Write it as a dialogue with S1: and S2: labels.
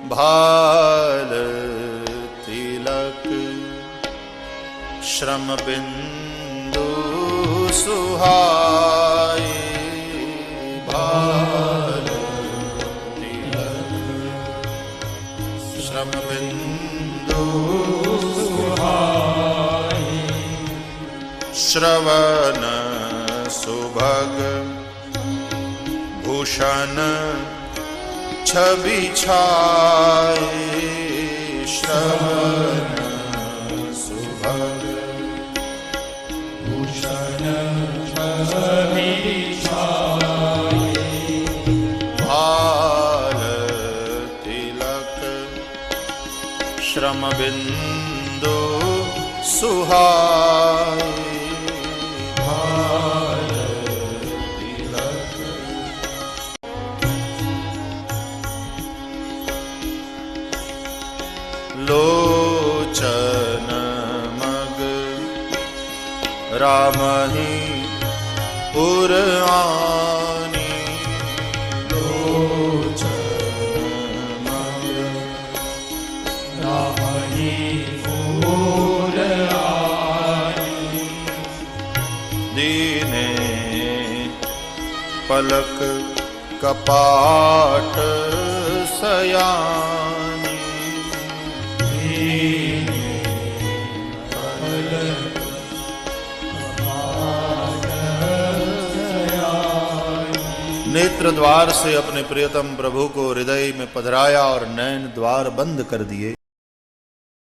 S1: भाल तिलक श्रम बिंदु सुहाए। भाल तिलक श्रम बिंदु सुहाए। श्रवण सुभग भूषण छवि छाए। श्रवण सुभग भूषण छवि छाए। भाल तिलक श्रम बिंदु सुहाए। लोचन मग राम ही पुरानी। लोचन मग राम ही पुरानी। दीने पलक कपाट सयानी। नेत्र द्वार से अपने प्रियतम प्रभु को हृदय में पधराया और नैन द्वार बंद कर दिए।